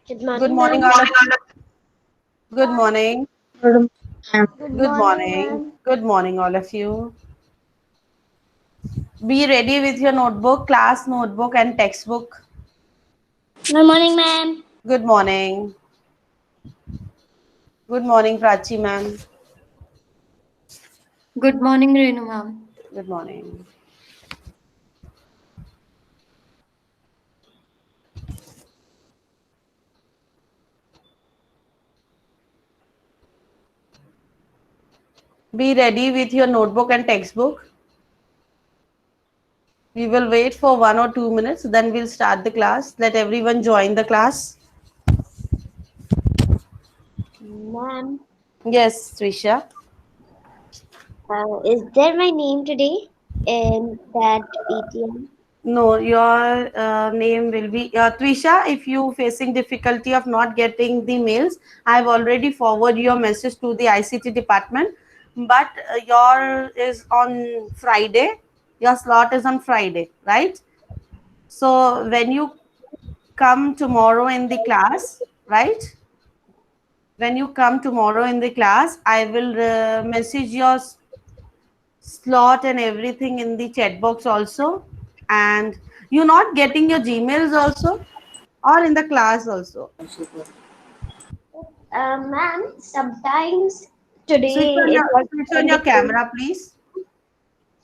Good Good morning, morning, ma'am. all of you. Good morning. Good Good Good morning, morning. ma'am. Good morning, all of you. Be ready with your notebook, class notebook, and textbook. morning, ma'am. Good morning. Good morning, Prachi ma'am. Good morning, Renu ma'am. Good morning. Be ready with your notebook and textbook. We will wait for 1 or 2 minutes, then we'll start the class. Let everyone join the class. Ma'am, Yes, Trisha. is there my name today in that PTM? No, your name will be Twisha. If you facing difficulty of not getting the mails, I've already forwarded your message to the ICT department. But your is on Friday. Your slot is on Friday, right? So when you come tomorrow in the class, right? When you come tomorrow in the class, I will message your slot and everything in the chat box also. And you're not getting your Gmails also, or in the class also. Ma'am, sometimes today it was Switch on your indicating. camera, please.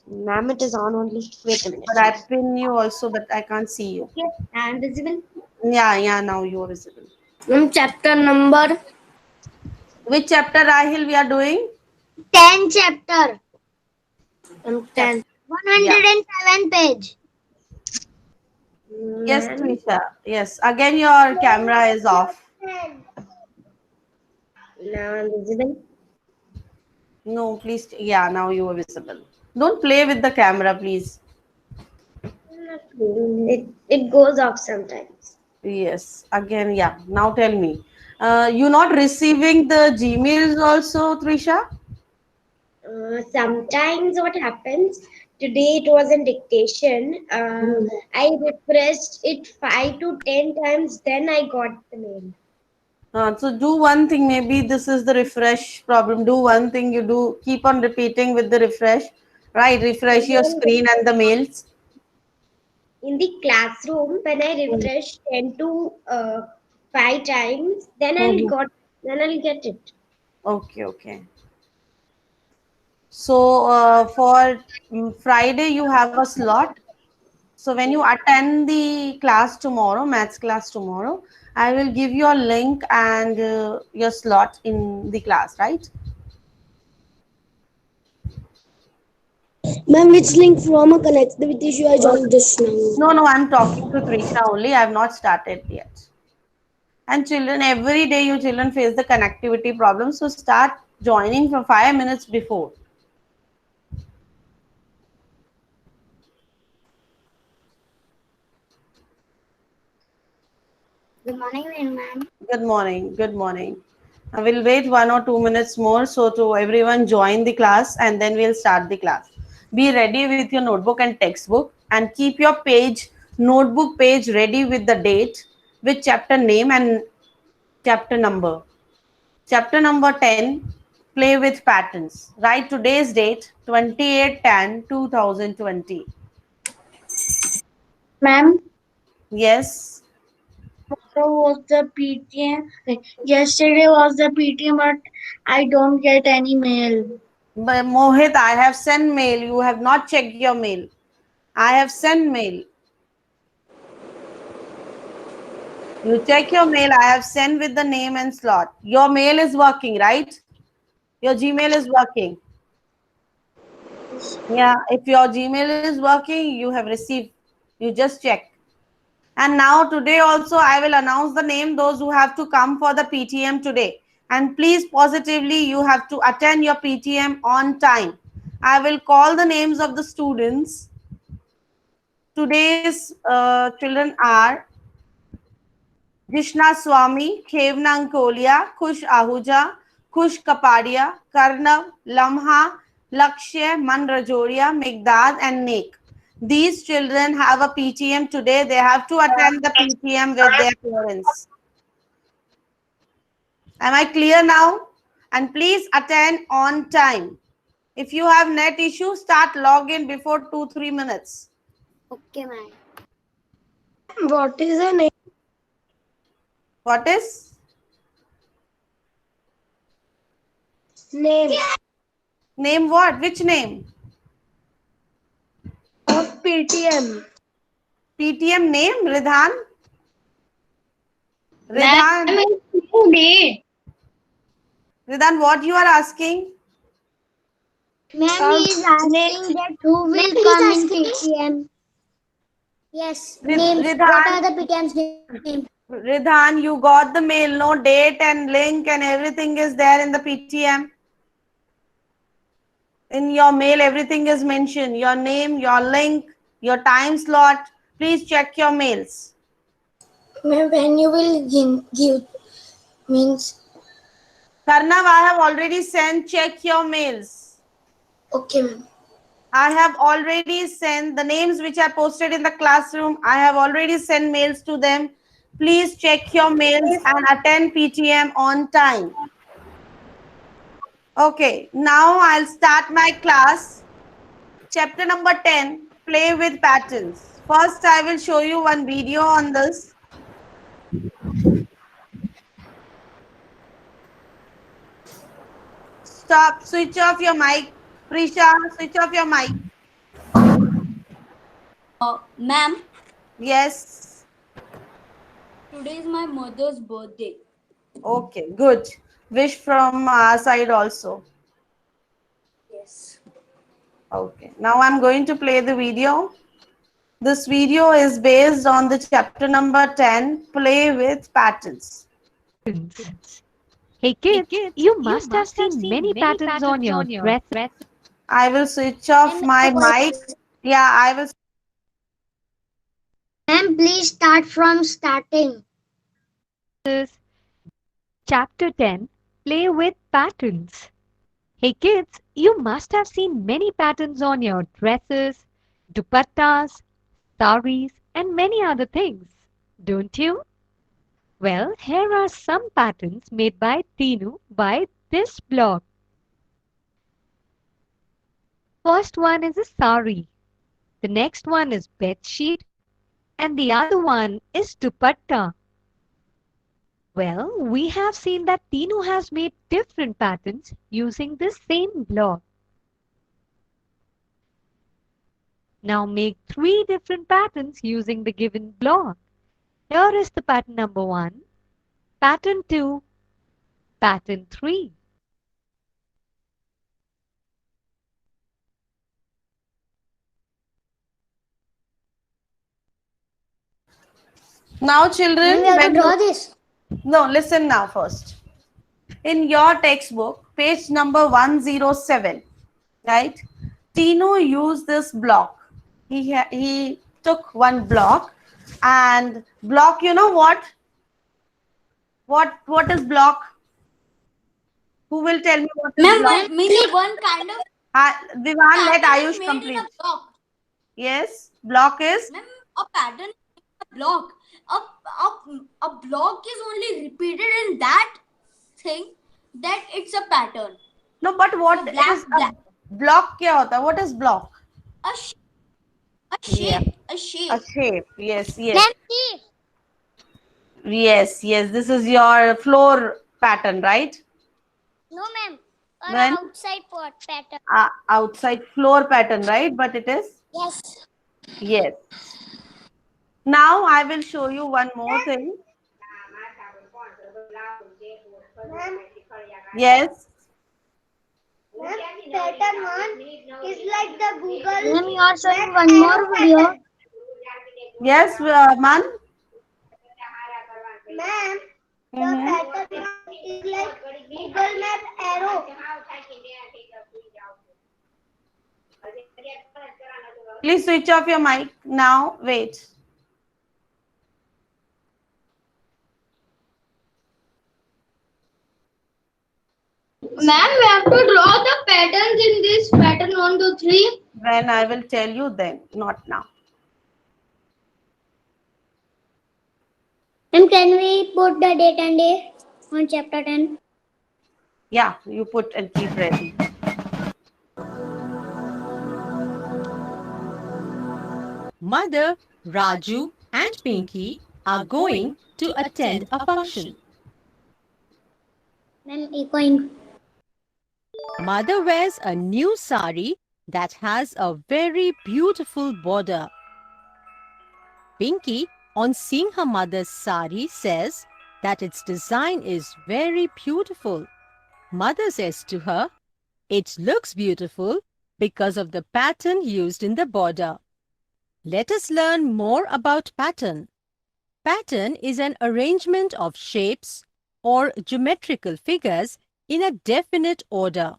Ma'am, it is on only. Wait a minute. But I pin you also, but I can't see you. Okay, I'm visible. Yeah, yeah, now you're visible. Chapter number Which chapter, Rahil, we are doing? 10 chapter, Chap 10. Yeah. 107 page. Yes, Ma'am, Trisha. Yes. Again, your camera is off. now I'm visible. No, please. Yeah, now you are visible. Don't play with the camera, please. It goes off sometimes. Yes. Again, yeah. Now tell me. You not receiving the Gmails also, Trisha? Sometimes what happens today it was in dictation. I refreshed it 5 to 10 times, then I got the mail. So do one thing. Maybe this is the refresh problem. Do one thing. You do keep on repeating with the refresh, right? Refresh And your then screen and the mails. in the classroom, when I refresh 10 to 5 times, Mhm. then I'll get it. Okay, okay. So for Friday you have a slot. So when you Yes. attend the class tomorrow, maths class tomorrow, I will give you a link and your slot in the class, right? Ma'am, which link from a connectivity issue I joined just now? No, no, I'm talking to Trisha only. I have not started yet. And children, every day you children face the connectivity problem. So start joining for 5 minutes before. Good morning, Renu ma'am. Good morning. Good morning. I will wait 1 or 2 minutes more so to everyone join the class and then we'll start the class. Be ready with your notebook and textbook and keep your page, notebook page ready with the date, with chapter name and chapter number. Chapter number 10, play with patterns. Write today's date, 28/10/2020. Ma'am, Yes. tomorrow was the PTM. Yesterday was the PTM, but I don't get any mail. But Mohit, I have sent mail. You have not checked your mail. I have sent mail. You check your mail. I have sent with the name and slot. Your mail is working, right? Your Gmail is working. Yeah. If your Gmail is working, you have received. You just check. And now today also I will announce the name those who have to come for the PTM today. And please positively you have to attend your PTM on time. I will call the names of the students. Today's children are Jishna Swami, Khevna Ankolia, Kush Ahuja, Kush Kapadia, Karnav, Lamha, Lakshya, Manrajoria, Migdad, and Nek. These children have a PTM today. They have to attend the PTM with their parents. Am I clear now? And please attend on time. If you have net issue, start login before 2-3 minutes. Okay, ma'am. What is the name? What is? Name Name what? Which name? of PTM. PTM name? Ridhan? Ridhan? Ridhan, what you are asking? Ma'am, he is asking that who will come in PTM. Yes, names. What are the PTM's name? Ridhan, you got the mail, no date and link and everything is there in the PTM. In your mail, everything is mentioned. Your name, your link, your time slot. Please check your mails. Ma'am, when you will give means. Karnav, I have already sent. Check your mails. Okay, ma'am. I have already sent the names which are posted in the classroom. I have already sent mails to them. Please check your mails and attend PTM on time. Okay, now I'll start my class. Chapter number 10, play with patterns. First, I will show you one video on this. Stop, switch off your mic. Prisha, switch off your mic. Ma'am, Yes. today is my mother's birthday. Okay, good. Wish from our side also. Yes. Okay, now I'm going to play the video. This video is based on the chapter number 10, Play with Patterns. Hey kids, you must have seen many patterns on your dress. I will switch off my mic. Yeah, I will. Ma'am, please start from starting. Chapter 10, Play with Patterns. Hey kids, you must have seen many patterns on your dresses, dupattas, saris, and many other things, don't you? Well, here are some patterns made by Tinu by this blog. First one is a sari. The next one is bedsheet. And the other one is dupatta. Well, we have seen that Tinu has made different patterns using the same blog. Now make 3 different patterns using the given blog. Here is the pattern number 1, pattern 2, pattern 3. Now, children, Ma'am, we have to when draw you- this. no, listen now first. In your textbook, page number 107, right? Tino used this block. He took one block, and block, you know what? What is block? Who will tell me what is block? Ma'am, maybe one kind of Divan, let pattern Ayush is made complete. in a block. Yes, block is. Ma'am, a pattern is a block. A block is only repeated in that thing that it's a pattern. No, but what The black- is a block? क्या होता है? What is block? A shape. A A shape. shape. Yes, yes. Ma'am, see. Yes, yes. This is your floor pattern, right? No, ma'am. Or Then? outside pot pattern. Outside floor pattern, right? But it is? Yes. Yes. Now I will show you one more thing. Yes. Pattern 1 is like the Google. Ma'am, you are showing one more video. Yes, Man. Ma'am, Mhm. pattern 1 is like Google Map arrow. Please switch off your mic. Now, wait. Ma'am, we have to draw the patterns in this pattern 1 to 3. When I will tell you then, not now. Ma'am, can we put the date and day? On chapter 10. Yeah, you put and keep ready. Mother, Raju, and Pinky are going to attend a function. Ma'am, echoing. Mother wears a new sari that has a very beautiful border. Pinky, on seeing her mother's sari, says that its design is very beautiful. Mother says to her, "It looks beautiful because of the pattern used in the border." Let us learn more about pattern. Pattern is an arrangement of shapes or geometrical figures in a definite order.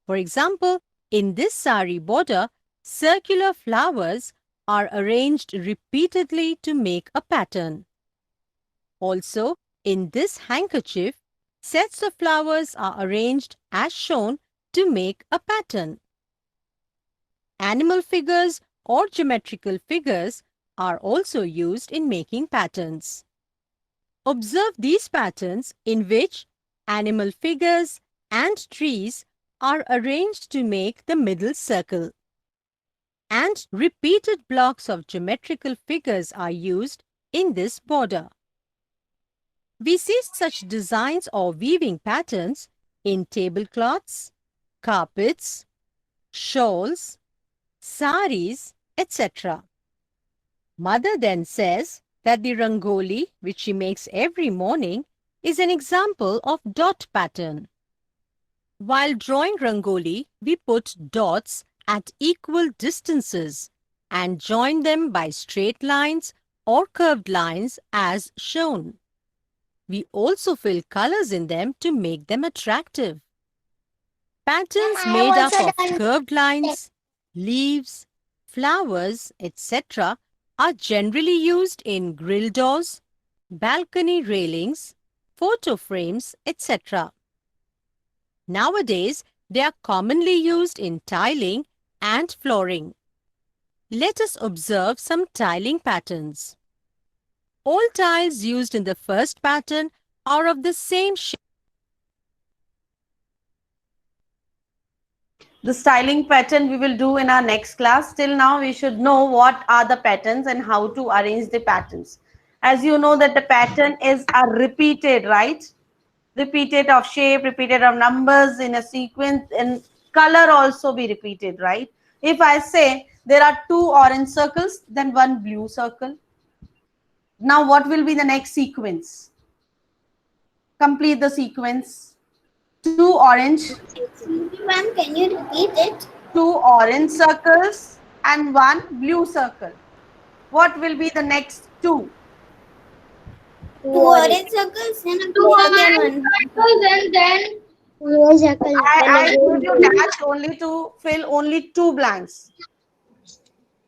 For example, in this sari border, circular flowers are arranged repeatedly to make a pattern. Also, in this handkerchief, sets of flowers are arranged as shown to make a pattern. Animal figures or geometrical figures are also used in making patterns. Observe these patterns in which animal figures and trees are arranged to make the middle circle. And repeated blocks of geometrical figures are used in this border. We see such designs or weaving patterns in tablecloths, carpets, shawls, saris, etc. Mother then says that the rangoli, which she makes every morning, is an example of dot pattern. While drawing rangoli, we put dots at equal distances and join them by straight lines or curved lines as shown. We also fill colors in them to make them attractive. Patterns I made have up also of done curved lines, leaves, flowers, etc. are generally used in grill doors, balcony railings, photo frames, etc. Nowadays, they are commonly used in tiling and flooring. Let us observe some tiling patterns. All tiles used in the first pattern are of the same shape. The styling pattern we will do in our next class. Till now, we should know what are the patterns and how to arrange the patterns. As you know that the pattern is a repeated, right? Repeated of shape, repeated of numbers in a sequence, and color also be repeated, right? If I say there are 2 orange circles, then 1 blue circle. Now what will be the next sequence? Complete the sequence. 2 orange. Ma'am, can you repeat it? 2 orange circles and 1 blue circle. What will be the next 2? 2 orange circles and a blue again one. And then Yellow circle. I give you dash only to fill only 2 blanks.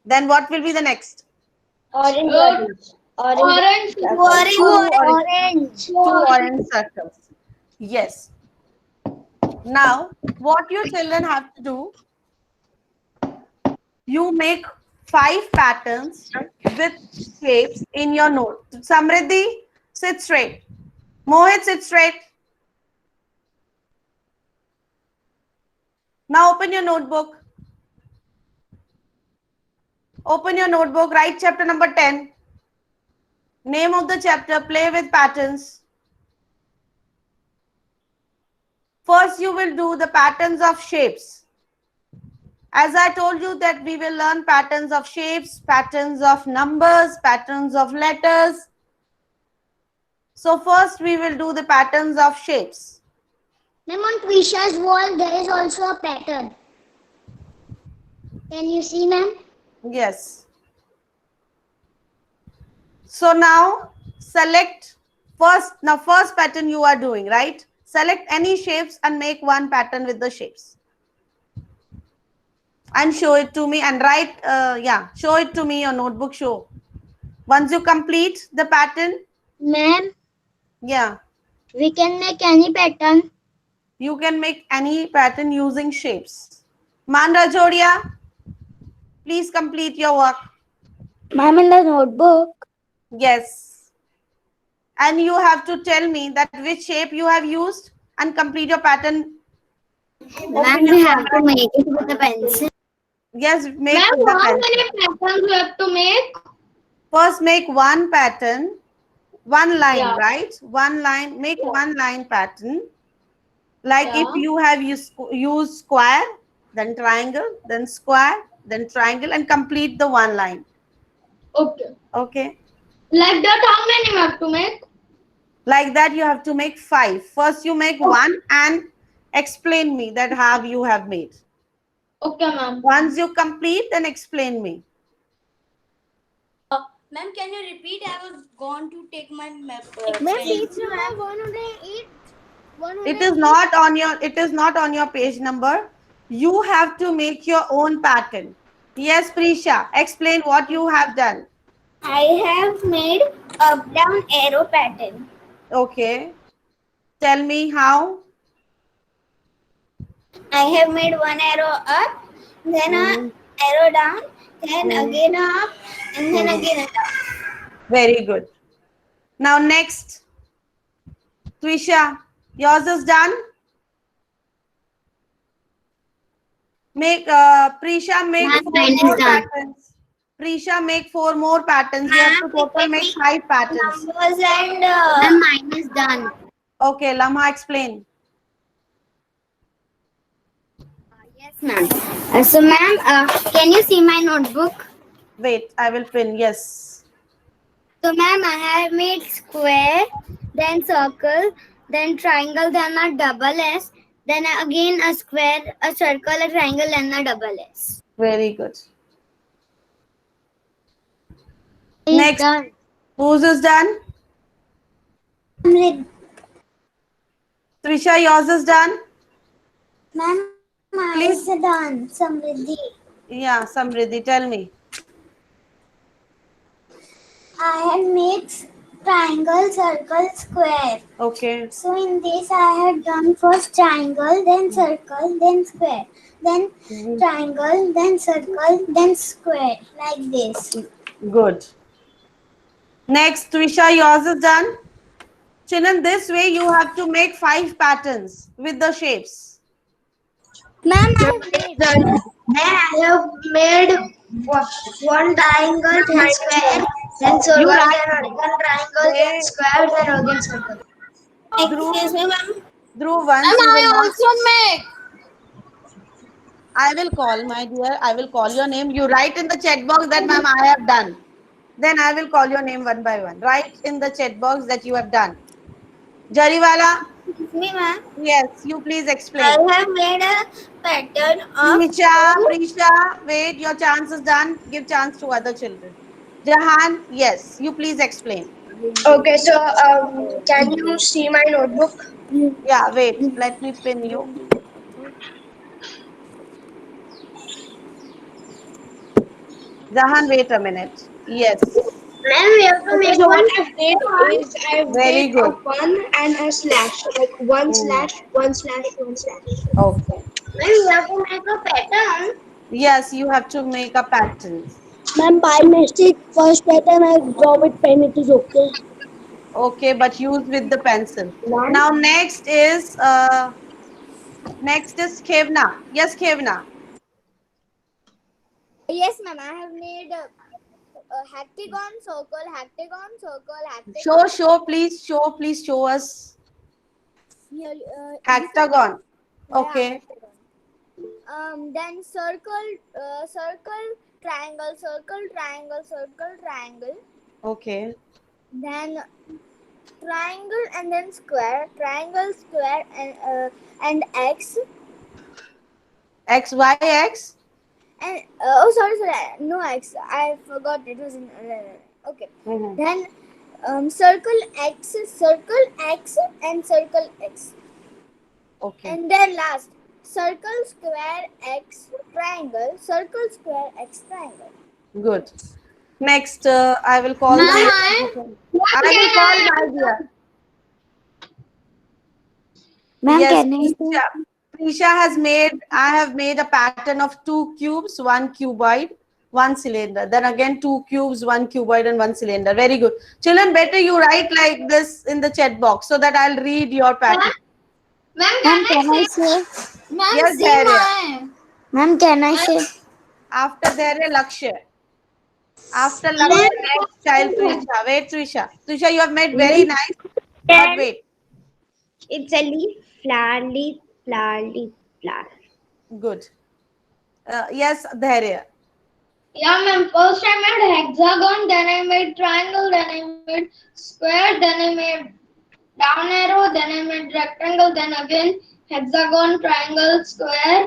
Then what will be the next? Orange. Orange. Orange. 2 orange circles. Yes. Now, what your children have to do, you make 5 patterns with shapes in your note. Samriddhi, sit straight. Mohit, sit straight. Now open your notebook. Open your notebook, write chapter number 10. Name of the chapter, play with patterns. First, you will do the patterns of shapes. As I told you that we will learn patterns of shapes, patterns of numbers, patterns of letters. So first we will do the patterns of shapes. Ma'am, on Twisha's wall there is also a pattern. Can you see, ma'am? Yes. So now select first pattern you are doing, right? Select any shapes and make one pattern with the shapes. And show it to me and write, show it to me, your notebook show. Once you complete the pattern. Ma'am, yeah, we can make any pattern. You can make any pattern using shapes. Man Rajodia, please complete your work. Ma'am, in the notebook. Yes. and you have to tell me that which shape you have used and complete your pattern. Ma'am, we have to make it with a pencil. Yes, make Ma'am, with the how pencil. many patterns we have to make? First, make one pattern, one line, Yeah. right? One line, make one line pattern. Like if Yeah. you have used square, then triangle, then square, then triangle, and complete the one line. Okay. Okay. Like that, how many we have to make? Like that, you have to make 5. First, you make one and explain me that how you have made. Okay, ma'am. Once you complete, then explain me. Ma'am, can you repeat? I was gone to take my map. Ma'am, pen. page number 108. It is not on your. It is not on your page number. You have to make your own pattern. Yes, Prisha, explain what you have done. I have made up down arrow pattern. Okay. Tell me how. I have made one arrow up, then Mhm. a arrow down, then Mhm. again up, and then Mhm. again a down. Very good. Now next, Twisha, yours is done. Make Prisha make Ma'am, 4 mine is more done. patterns. Prisha make 4 more patterns. You have to total make 5 patterns. Numbers and Ma'am, mine is done. Okay, Lamha, explain. Yes, ma'am. So, ma'am, can you see my notebook? Wait, I will pin. Yes. So, ma'am, I have made square, then circle, then triangle, then a double S, then again a square, a circle, a triangle, and a double S. Very good. Next, Done. whose is done? Ma'am, Trisha, yours is done. mine Please. is done. Samriddhi. Yeah, Samriddhi, tell me. I have made triangle, circle, square. Okay. So in this I had done first triangle, then circle, then square, then triangle, then circle, then square, like this. Good. Next, Trisha, yours is done. Chinan, this way you have to make 5 patterns with the shapes. Ma'am, I have made. I have made one triangle, then square, then You circle, write. then again triangle, then square, then again circle. Excuse me, ma'am. Dhruv, once Ma'am, you will I not. also make. I will call, my dear. I will call your name. You write in the chat box that, ma'am, I have done. Then I will call your name one by one. Write in the chat box that you have done. Jariwala, Excuse me, ma'am. yes, you please I explain. have made a pattern of Prisha, wait, your chance is done. Give chance to other children. Jahan, yes, you please explain. Okay, so can you see my notebook? Yeah, wait, let me pin you. Jahan, wait a minute. Yes, Ma'am, we have to make So one. what I've did is I've very made a good. 1 and a slash, like one Mhm. slash, one slash, one slash. Okay. Ma'am, we have to make a pattern. Yes, you have to make a pattern. Ma'am, by mistake, first pattern I draw with pen, it is okay. Okay, but use with the pencil. One. Now next is Khevna. Yes, Khevna. Yes, ma'am. I have made a hectagon, circle, hectagon, circle, Please show us Here, hectagon. yeah, Okay. hectagon. Then circle, circle, triangle, circle, triangle, circle, triangle. Okay. Then triangle and then square, triangle, square, and X. X, Y, X. And oh, sorry, no X. I forgot it was in. Okay. Mhm. Then circle X, and circle X. Okay. And then last, circle, square, X, triangle, circle, square, X, triangle. Good. Next, I will call Ma'am, my. I will call my dear. Ma'am, Yes, can I Prisha has made. I have made a pattern of 2 cubes, 1 cuboid. one cylinder. Then again 2 cubes, 1 cuboid and 1 cylinder. Very good. Children, better you write like this in the chat box so that I'll read your pattern. Ma'am, Ma'am, can I say? Ma'am, Yes, see Dhairya. my. Ma'am, can I say? After Dhairya, Lakshya. After Lakshya, next child Trisha. Wait, Trisha. Trisha, you have made very nice. But wait. It's a leaf, flower, leaf, flower, leaf, flower. Good. Yes, Dhairya. Yeah, ma'am. First I made hexagon, then I made triangle, then I made square, then I made down arrow, then I made rectangle, then again hexagon, triangle, square,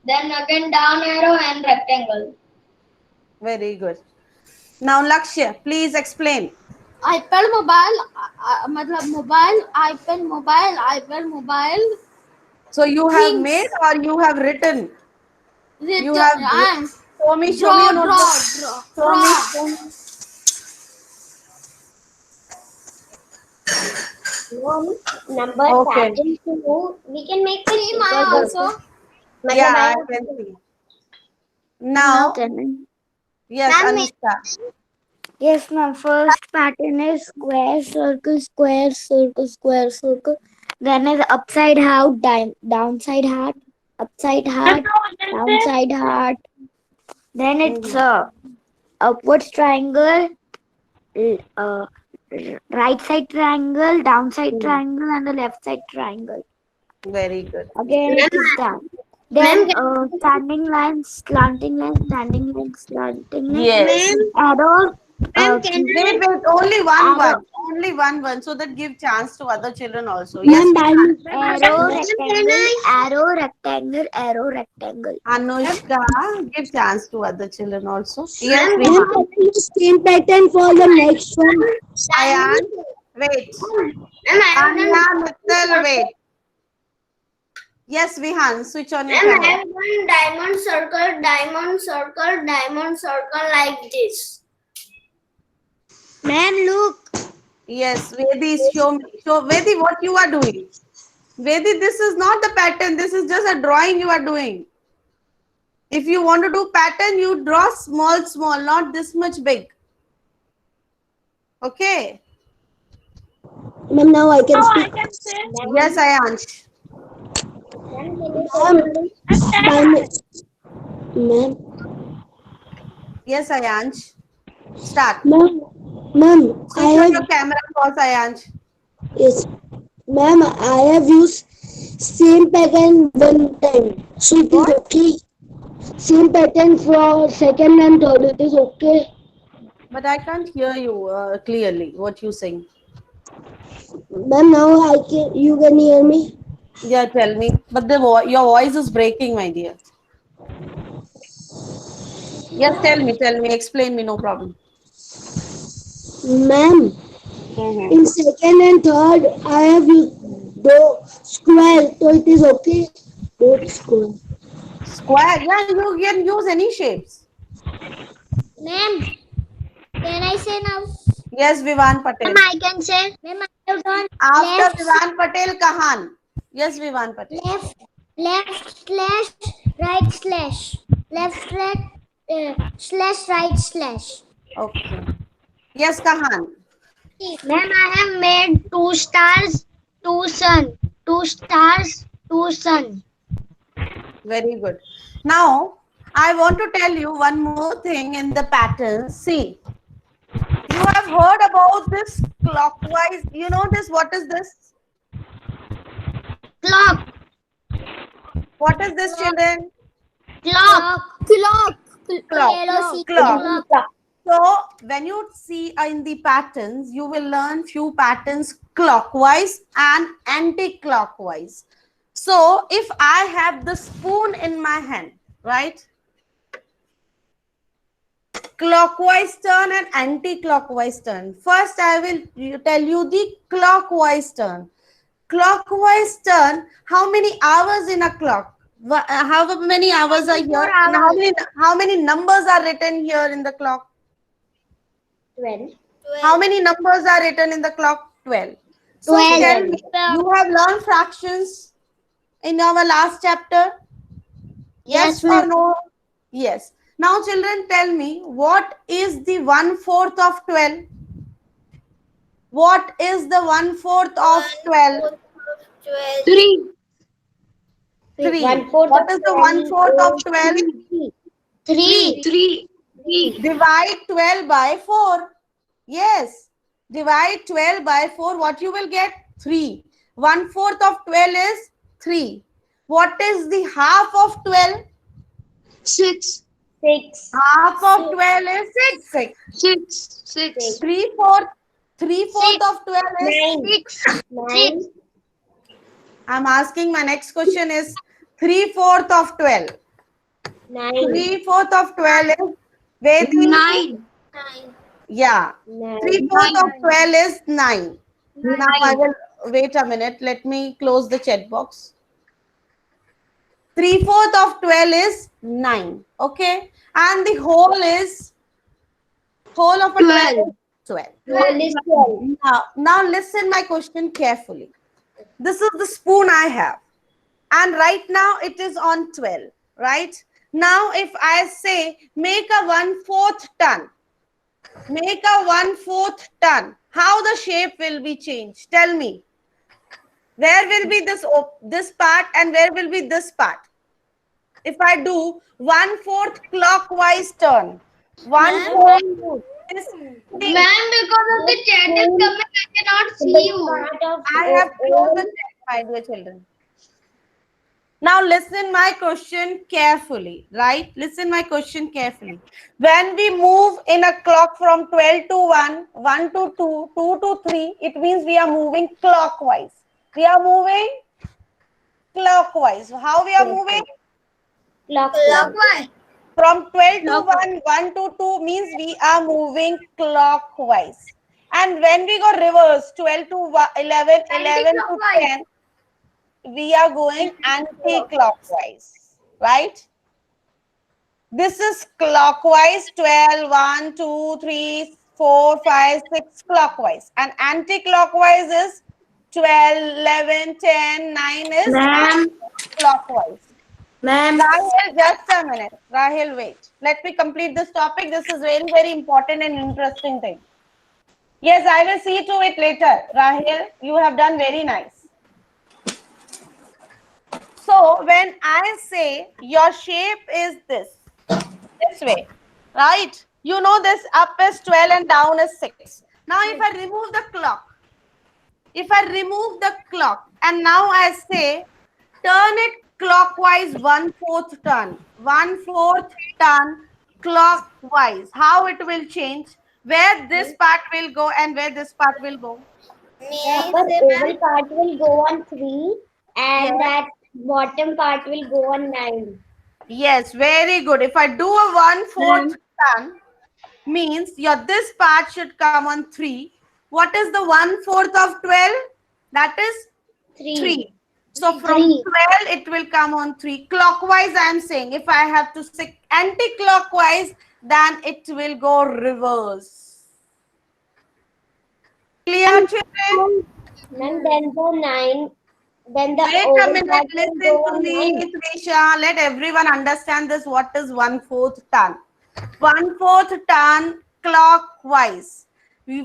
then again down arrow and rectangle. Very good. Now, Lakshya, please explain. iPad mobile, मतलब mobile, iPad mobile, iPad mobile. So you have Things. made or you have written? You Written, have and show me draw, your draw, notebook. draw, Show me, draw. show me. Number Okay. starting to, we can make the See Maya figures also. Yeah, I can see. Now, yes, Ma'am, Anushka. Yes, ma'am. First pattern is square, circle, square, circle, square, circle. Then is upside heart, downside heart, upside heart, downside heart. Then it's upwards triangle, uh, right side triangle, downside triangle, and the left side triangle. Very good. Again, it is done. Then standing line, slanting line, standing line, slanting line. Yes. Arrow. Wait, only one. Only one, so that give chance to other children also. Yes, Arrow, rectangle, arrow, rectangle, arrow, rectangle. Anushka, give chance to other children also. Yes, Vihan. Same pattern for the next one. Ayan, wait. Anya, Mittal, wait. Yes, Vihan, switch on your I camera. have one diamond circle, diamond circle, diamond circle like this. Ma'am, look. Yes, Vedi, show me. Show Vedi what you are doing. Vedi, this is not the pattern. This is just a drawing you are doing. If you want to do pattern, you draw small, small, not this much big. Okay. Ma'am, now I can speak. Yes, Ayansh. Ma'am, Yes, Ayansh. Start. ma'am, Switch on your camera first, Ayansh. yes, ma'am, I have used same pattern one time, so it is okay. Same pattern for second and third, it is okay. But I can't hear you clearly. What you saying? Ma'am, now you can hear me. Yeah, tell me. But your voice is breaking, my dear. Yes, tell me. Explain me. No problem. Ma'am, in second and third, I have used the square, so it is okay. Both square. Square. Yeah, you can use any shapes. Ma'am, can I say now? Yes, Vivan Patel. I can say. Ma'am, I have done After Vivan Patel, Kahan. Yes, Vivan Patel. left slash, right slash, left slash, right slash. Okay. Yes, Kahan. Ma'am, I have made 2 stars, 2 sun, 2 stars, 2 sun. Very good. Now, I want to tell you one more thing in the pattern. See, you have heard about this clockwise. You know this? What is this? Clock, What is this, children? clock, Clock. So, when you see in the patterns, you will learn few patterns clockwise and anti-clockwise. So, if I have the spoon in my hand, right? Clockwise turn and anti-clockwise turn. First, I will tell you the clockwise turn. Clockwise turn, how many hours in a clock? How many hours are here? And how many numbers are written here in the clock? 12. How many numbers are written in the clock? 12. So tell me, you have learned fractions in our last chapter? Yes or no? Yes. Now, children, tell me, what is the 1/4 of 12? What is the 1/4 of 12? 3. 3. 1/4 What of is the 12 1/4 of is 12? 3. 3. 3. 3. Divide 12 by 4. Yes. Divide 12 by 4. What you will get? 3. 1/4 of 12 is 3. What is the half of 12? 6. 6. Half of 12 is 6. 6. 6. 3/4. 3/4 of 12 is 9. 6. 9. I'm asking, my next question is 3/4 of 12. 9. 3/4 of 12 is Vedi? 9. Yeah. 9. 3/4 of 12 is 9. Now I will wait a minute. Let me close the chat box. 3/4 of 12 is 9. Okay. And the whole of a 12 is 12. Whole is 12. Now listen my question carefully. This is the spoon I have. And right now it is on 12. Right? Now if I say make a 1/4 ton. Make a 1/4 ton. How the shape will be changed? Tell me. Where will be this part and where will be this part? If I do 1/4 clockwise turn, 1/4 is Ma'am, because of the chat is coming, I cannot see you. Part of I have closed the chat, my dear children. Now listen my question carefully, right? Listen my question carefully. When we move in a clock from 12 to 1, 1 to 2, 2 to 3, it means we are moving clockwise. We are moving clockwise. How we are moving? clockwise. From 12 to 1, 1 to 2 means we are moving clockwise. And when we go reverse, 12 to 11, 11 to 10, we are going anti-clockwise, right? This is clockwise, 12, 1, 2, 3, 4, 5, 6, clockwise. And anti-clockwise is 12, 11, 10, 9 is clockwise. Ma'am. Rahil, just a minute. Rahil, wait. Let me complete this topic. This is very, very important and interesting thing. Yes, I will see to it later. Rahil, you have done very nice. So when I say your shape is this way, right? You know this up is 12 and down is 6. Now if I remove the clock, and now I say turn it clockwise 1/4 turn, 1/4 turn clockwise, how it will change? Where this part will go and where this part will go? The upper oval part will go on 3 and that bottom part will go on 9. Yes, very good. If I do a 1/4 turn, means your this part should come on 3. What is the 1/4 of 12? That is 3. So from 12, it will come on 3. Clockwise, I am saying. If I have to say anti-clockwise, then it will go reverse. Clear, children? And then the 9. Then the Wait a oval minute, part will listen go to on me, 9. Trisha. Let everyone understand this. What is 1/4 turn? 1/4 turn clockwise.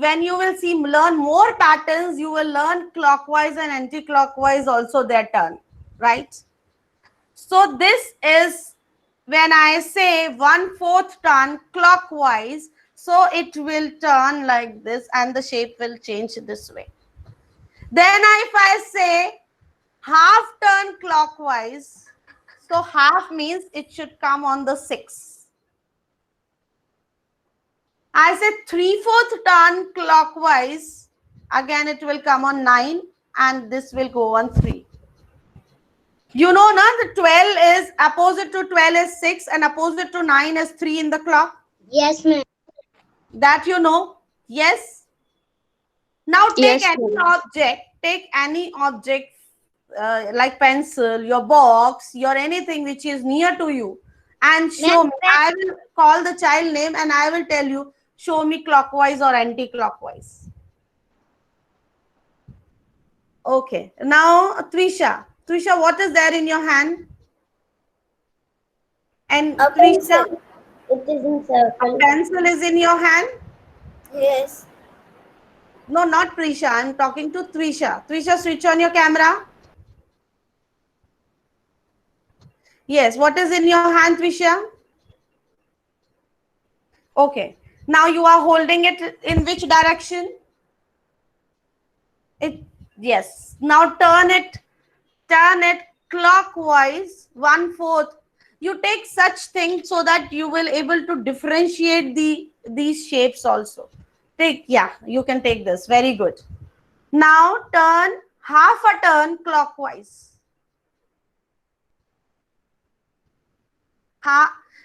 When you will see learn more patterns, you will learn clockwise and anti-clockwise also their turn, right? So this is when I say 1/4 turn clockwise, so it will turn like this and the shape will change this way. Then if I say half turn clockwise, so half means it should come on the 6. I said 3/4 turn clockwise, again it will come on 9 and this will go on 3. You know now the 12 is opposite to 12 is 6 and opposite to 9 is 3 in the clock. Yes, ma'am. That you know. Yes. Now take any object like pencil, your box, your anything which is near to you and show me. I will call the child name and I will tell you, show me clockwise or anti-clockwise. Okay. Now Trisha. Trisha, what is there in your hand? And Trisha, It is in A circle. pencil is in your hand? Yes. No, not Prisha. I'm talking to Trisha. Trisha, switch on your camera. Yes, what is in your hand, Trisha? Okay. Now you are holding it in which direction? It, yes. Now turn it clockwise 1/4. You take such things so that you will able to differentiate these shapes also. Take, yeah, you can take this. Very good. Now turn half a turn clockwise.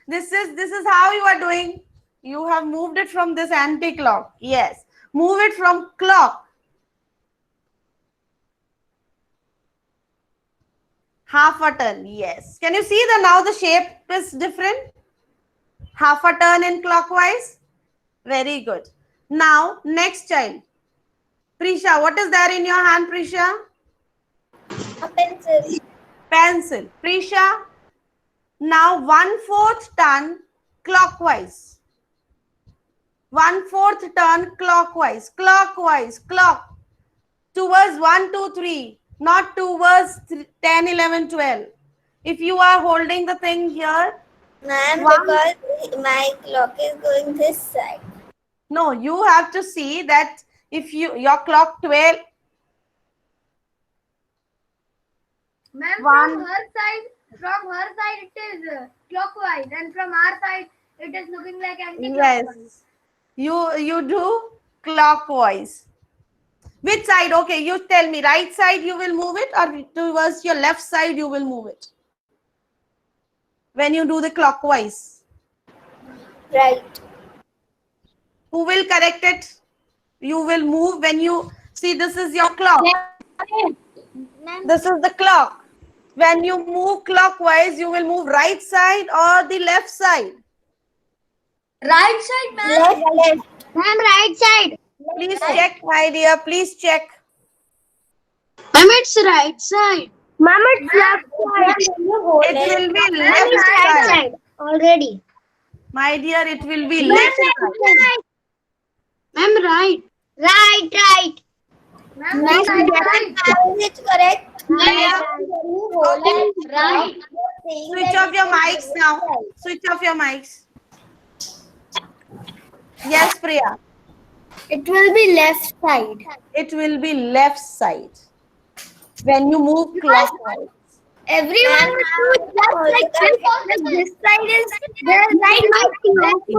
This is how you are doing. You have moved it from this anti-clock. Yes. Move it from clock. Half a turn. Yes. Can you see the now the shape is different? Half a turn in clockwise. Very good. Now next child. Prisha, what is there in your hand, Prisha? A pencil. Pencil. Prisha, now 1/4 turn clockwise. 1/4 turn clockwise. Clockwise. Clock. Towards 1, 2, 3. Not towards 10, 11, 12. If you are holding the thing here. Ma'am, One. because my clock is going this side. No, you have to see that if your clock 12. Ma'am, One. from her side it is clockwise, and from our side it is looking like anti-clockwise. Yes. You do clockwise. Which side? Okay, you tell me. Right side you will move it, or towards your left side you will move it? When you do the clockwise. Right. Who will correct it? You will move when you see this is your clock. This is the clock. When you move clockwise, you will move right side or the left side. Right side, ma'am. Left. Ma'am, right side. Please check, my dear. Please check. Ma'am, it's right side. Ma'am, it's left side. It will be left side. Already. My dear, it will be left side. Ma'am, right. Right. Ma'am, Ma'am, right. how is it correct? Right. Switch off your mics now. Switch off your mics. Yes, Priya. It will be left side. It will be left side. When you move clockwise. Everyone just like this side is there, right?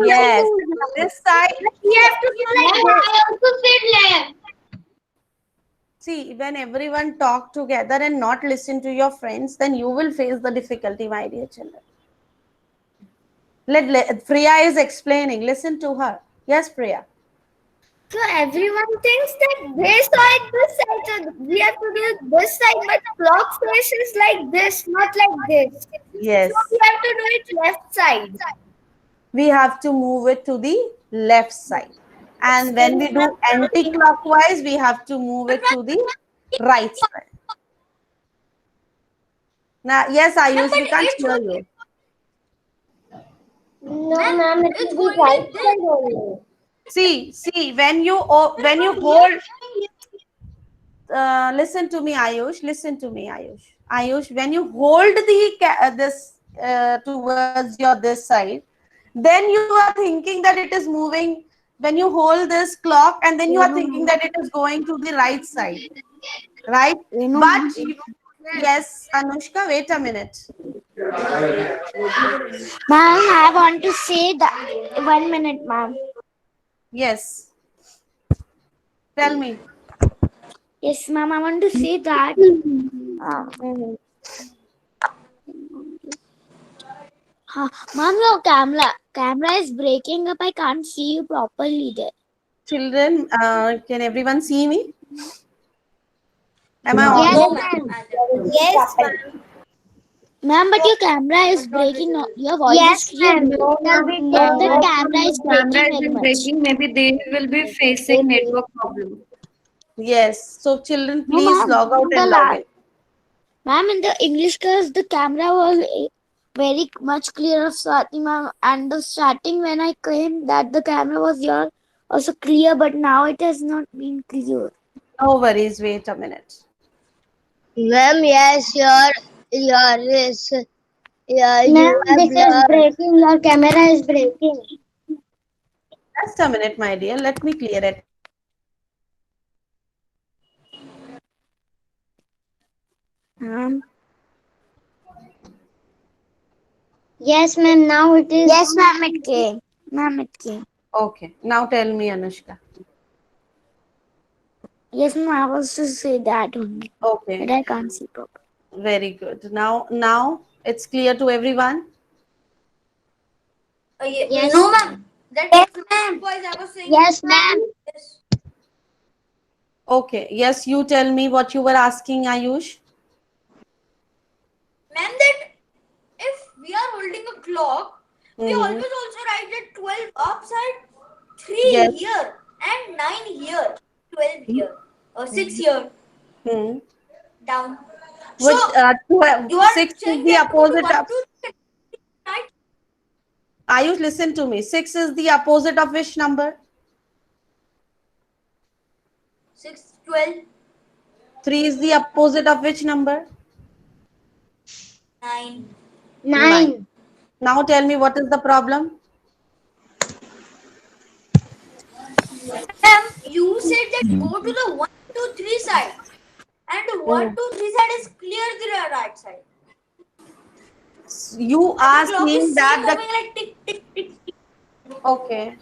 Yes. This side. We have to do like this. I also said left. See, when everyone talk together and not listen to your friends, then you will face the difficulty, my dear children. Let Priya is explaining. Listen to her. Yes, Priya. So everyone thinks that this side, this side. So we have to do this side, but clock face is like this, not like this. Yes. So we have to do it left side. We have to move it to the left side. And when we do anti-clockwise, we have to move it to the right side. Now, yes, Ayush, we can't hear you. No, ma'am, it will be right side only. See, when you hold, listen to me, Ayush. Listen to me, Ayush. Ayush, when you hold this towards your this side, then you are thinking that it is moving. When you hold this clock, and then you are thinking that it is going to the right side, right? But yes, Anushka, wait a minute. Ma'am, I want to say that 1 minute, ma'am. Yes. Tell me. Yes, ma'am, I want to say that. Ma'am, your camera is breaking up. I can't see you properly there. Children, can everyone see me? Am I audible? Yes, ma'am. Ma'am, but your camera is breaking. Your voice is clear. But the camera is breaking very much. Maybe they will be facing network problem. Yes. So children, No, please ma'am. log out and log in. Ma'am, in the English class, the camera was very much clear of Swati ma'am. And the starting when I came that the camera was here also clear, but now it has not been clear. No worries. Wait a minute. Ma'am, yes, your is yeah, you Ma'am, are this is blurred. breaking. Your camera is breaking. Just a minute, my dear. Let me clear it. Ma'am. Yes, ma'am. Now it is. Yes, ma'am. It came. Ma'am, it came. Okay. Now tell me, Anushka. Yes, ma'am. I was to say that only, but Okay. I can't see properly. Very good. Now it's clear to everyone. Yes, No, ma'am. ma'am. That Yes, ma'am. clockwise I was saying. Yes, ma'am. Yes. Okay. Yes, you tell me what you were asking, Ayush. Ma'am, that if we are holding a clock, we Mm-hmm. always also write that 12 upside, 3 Yes. here, and 9 here, 12 here, or 6 here, Hmm. down. So, Which you are 6 is saying the that go to opposite 1, of 2, 3, right? Ayush, listen to me. 6 is the opposite of which number? 6, 12, 3 is the opposite of which number? 9. 9. 9. Now tell me what is the problem? Ma'am, you said that go to the 1, 2, 3 side, and 1, Mm. 2, 3 side is clear the right side. You And the are clock is saying same that moving like tick, tick, tick, tick. okay.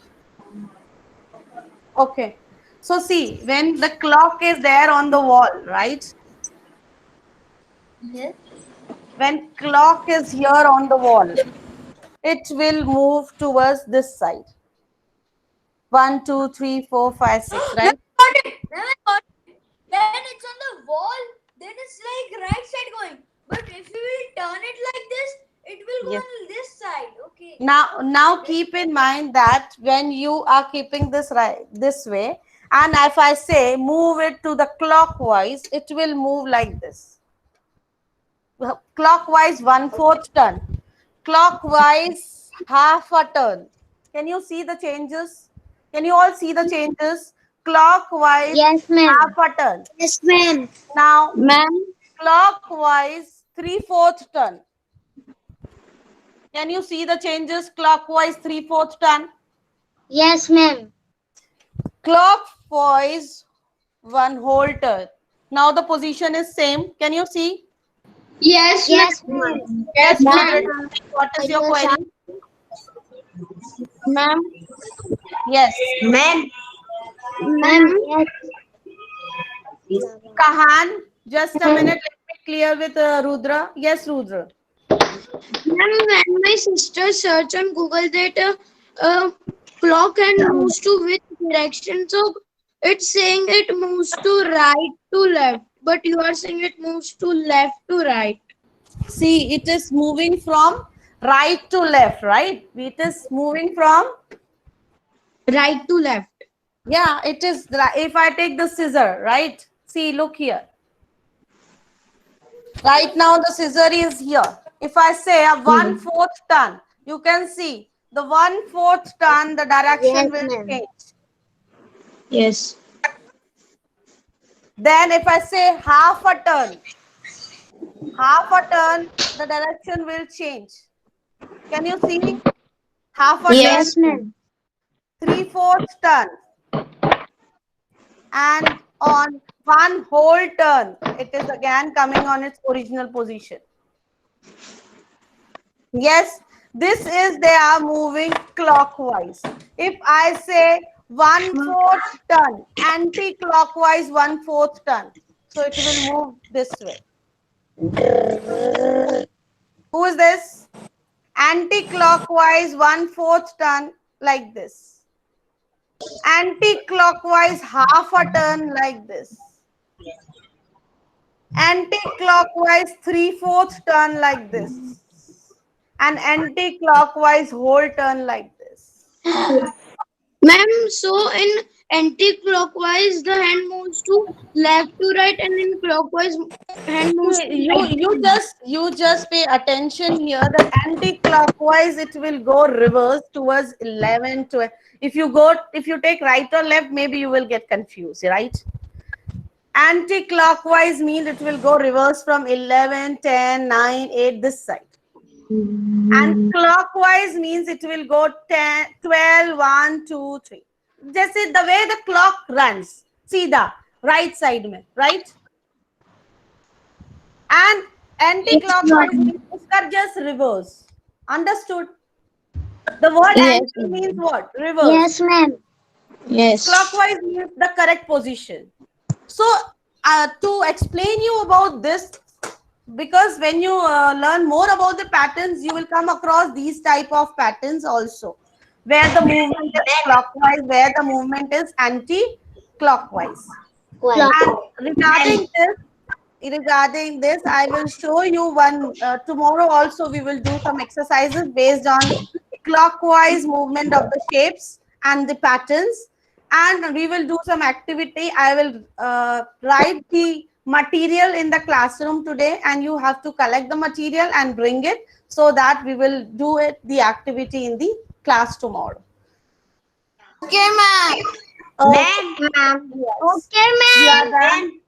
Okay. So see, when the clock is there on the wall, right? Yes. When clock is here on the wall, it will move towards this side. 1, 2, 3, 4, 5, 6, Ma'am, right? got it. Ma'am, I got it. When it's on the wall, then it's like right side going. But if you will turn it like this, it will go Yes. on this side. Okay. Now keep in mind that when you are keeping this right this way, and if I say move it to the clockwise, it will move like this. Clockwise 1/4 turn, clockwise half a turn. Can you see the changes? Can you all see the changes? Clockwise Yes, ma'am. half a turn. Yes, ma'am. Now Ma'am. clockwise 3/4 turn. Can you see the changes? Clockwise 3/4 turn. Yes, ma'am. Clockwise one whole turn. Now the position is same. Can you see? Yes, Yes, ma'am. ma'am. Yes, Yes, Rudra. ma'am. What is your query? Ma'am. Yes. Ma'am, Ma'am. Yes. Kahan, just a minute. Let me clear with Rudra. Yes, Rudra. Ma'am, when my sister search on Google that clock and moves to which direction, so it's saying it moves to right to left, but you are saying it moves to left to right. See, it is moving from right to left, right? It is moving from, Right to left. yeah, it is. If I take the scissor, right? See, look here. Right now, the scissor is here. If I say a 1/4 turn, you can see the 1/4 turn, the direction Yes, will ma'am. change. Yes. Then if I say half a turn, the direction will change. Can you see? Half a turn, Yes, ma'am. 3/4 turn, and on one whole turn, it is again coming on its original position. Yes, this is they are moving clockwise. If I say 1/4 turn, anti-clockwise 1/4 turn, so it will move this way. Who is this? Anti-clockwise 1/4 turn like this. Anti-clockwise half a turn like this. Anti-clockwise 3/4 turn like this. And anti-clockwise whole turn like this. Ma'am, so in anti-clockwise, the hand moves to left to right, and in clockwise, hand moves to See, right to left. you just pay attention here that anti-clockwise it will go reverse towards 11, 12. If you take right or left, maybe you will get confused, right? Anti-clockwise means it will go reverse from 11, 10, 9, 8 this side. And clockwise means it will go 10, 12, 1, 2, 3. Just the way the clock runs. Seedha, right side mein, right? And anti-clockwise means uska just reverse. Understood? The word Yes, anti ma'am. means what? Reverse. Yes, ma'am. Yes. Clockwise means the correct position. So, to explain you about this, because when you learn more about the patterns, you will come across these type of patterns also, where the movement is clockwise, where the movement is anti-clockwise. And regarding this, I will show you one tomorrow also. We will do some exercises based on clockwise movement of the shapes and the patterns, and we will do some activity. I will write the material in the classroom today, and you have to collect the material and bring it, so that we will do it the activity in the class tomorrow. Okay, ma'am. Okay. Ma'am. Yes. Okay, We are ma'am. done.